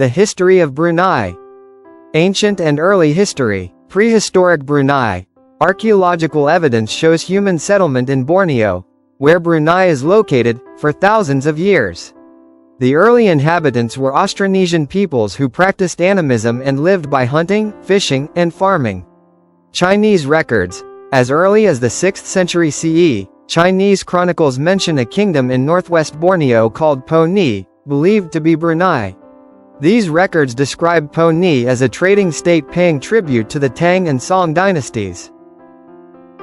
The history of Brunei. Ancient and early history. Prehistoric Brunei. Archaeological evidence shows human settlement in Borneo, where Brunei is located, for thousands of years. The early inhabitants were Austronesian peoples who practiced animism and lived by hunting, fishing, and farming. Chinese records. As early as the 6th century CE, Chinese chronicles mention a kingdom in northwest Borneo called Po Ni, believed to be Brunei. These records describe Po Ni as a trading state paying tribute to the Tang and Song dynasties.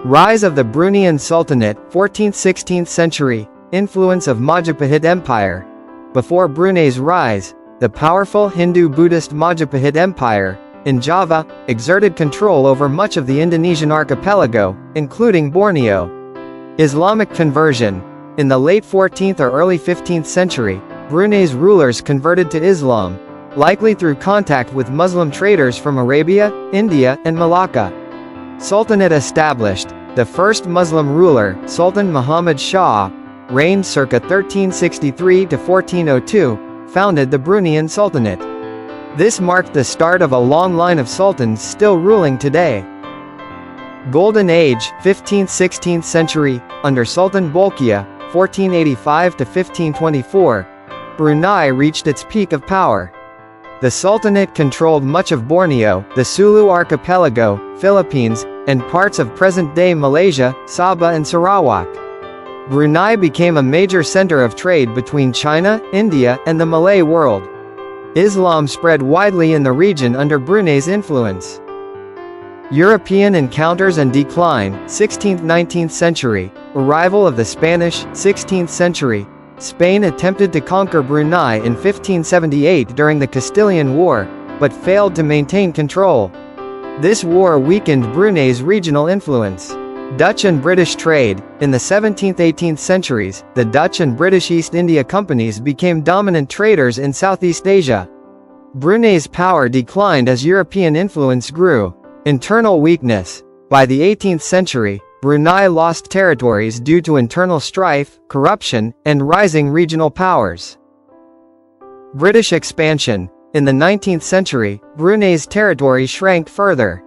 Rise of the Bruneian Sultanate, 14th–16th century, influence of Majapahit Empire. Before Brunei's rise, the powerful Hindu-Buddhist Majapahit Empire, in Java, exerted control over much of the Indonesian archipelago, including Borneo. Islamic conversion. In the late 14th or early 15th century, Brunei's rulers converted to Islam, likely through contact with Muslim traders from Arabia, India, and Malacca. Sultanate established. The first Muslim ruler, Sultan Muhammad Shah, reigned circa 1363 to 1402, founded the Bruneian Sultanate. This marked the start of a long line of sultans still ruling today. Golden Age, 15th–16th century, under Sultan Bolkiah, 1485 to 1524, Brunei reached its peak of power. The Sultanate controlled much of Borneo, the Sulu archipelago, Philippines, and parts of present-day Malaysia, Sabah and Sarawak. Brunei became a major center of trade between China, India, and the Malay world. Islam spread widely in the region under Brunei's influence. European encounters and decline, 16th–19th century, arrival of the Spanish, 16th century. Spain attempted to conquer Brunei in 1578 during the Castilian War, but failed to maintain control. This war weakened Brunei's regional influence. Dutch and British trade. In the 17th–18th centuries, the Dutch and British East India Companies became dominant traders in Southeast Asia. Brunei's power declined as European influence grew. Internal weakness. By the 18th century, Brunei lost territories due to internal strife, corruption, and rising regional powers. British expansion. In the 19th century, Brunei's territory shrank further.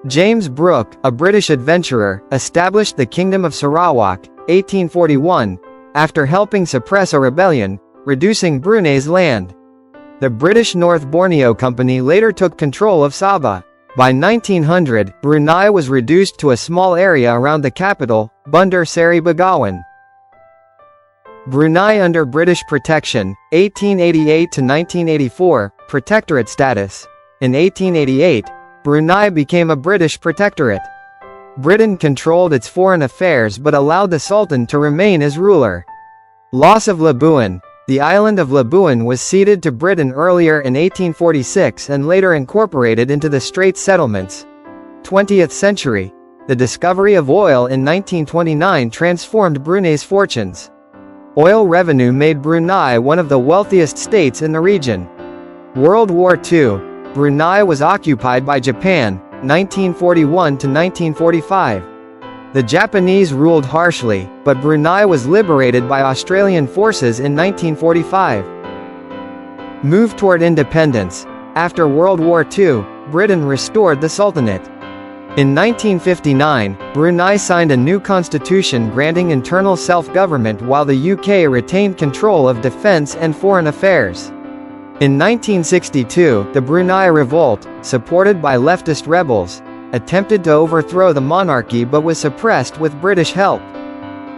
James Brooke, a British adventurer, established the Kingdom of Sarawak, 1841, after helping suppress a rebellion, reducing Brunei's land. The British North Borneo Company later took control of Sabah. By 1900, Brunei was reduced to a small area around the capital, Bandar Seri Begawan. Brunei under British protection, 1888 to 1984, protectorate status. In 1888, Brunei became a British protectorate. Britain controlled its foreign affairs but allowed the Sultan to remain as ruler. Loss of Labuan. The island of Labuan was ceded to Britain earlier in 1846 and later incorporated into the Straits Settlements. 20th century. The discovery of oil in 1929 transformed Brunei's fortunes. Oil revenue made Brunei one of the wealthiest states in the region. World War II. Brunei was occupied by Japan, 1941 to 1945. The Japanese ruled harshly, but Brunei was liberated by Australian forces in 1945. Move toward independence. After World War II, Britain restored the Sultanate. In 1959, Brunei signed a new constitution granting internal self-government while the UK retained control of defence and foreign affairs. In 1962, the Brunei Revolt, supported by leftist rebels, attempted to overthrow the monarchy but was suppressed with British help.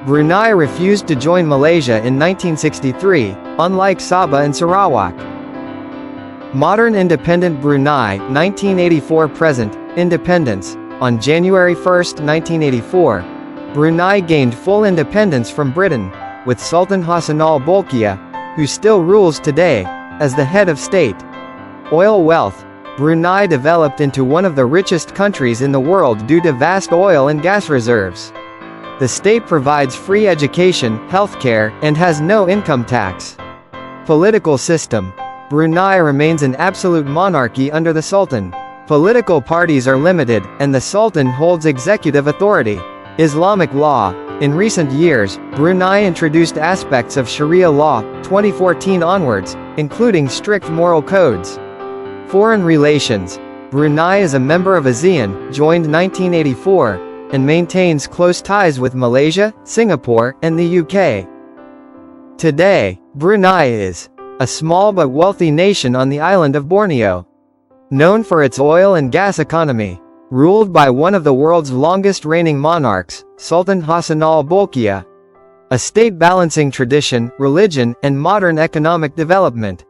Brunei refused to join Malaysia in 1963, unlike Sabah and Sarawak. Modern independent Brunei, 1984–present, independence. On January 1, 1984, Brunei gained full independence from Britain, with Sultan Hassanal Bolkiah, who still rules today, as the head of state. Oil wealth. Brunei developed into one of the richest countries in the world due to vast oil and gas reserves. The state provides free education, healthcare, and has no income tax. Political system. Brunei remains an absolute monarchy under the Sultan. Political parties are limited, and the Sultan holds executive authority. Islamic law. In recent years, Brunei introduced aspects of Sharia law, 2014 onwards, including strict moral codes. Foreign relations. Brunei is a member of ASEAN, joined 1984, and maintains close ties with Malaysia, Singapore, and the UK. Today, Brunei is a small but wealthy nation on the island of Borneo. Known for its oil and gas economy, ruled by one of the world's longest reigning monarchs, Sultan Hassanal Bolkiah. A state balancing tradition, religion, and modern economic development.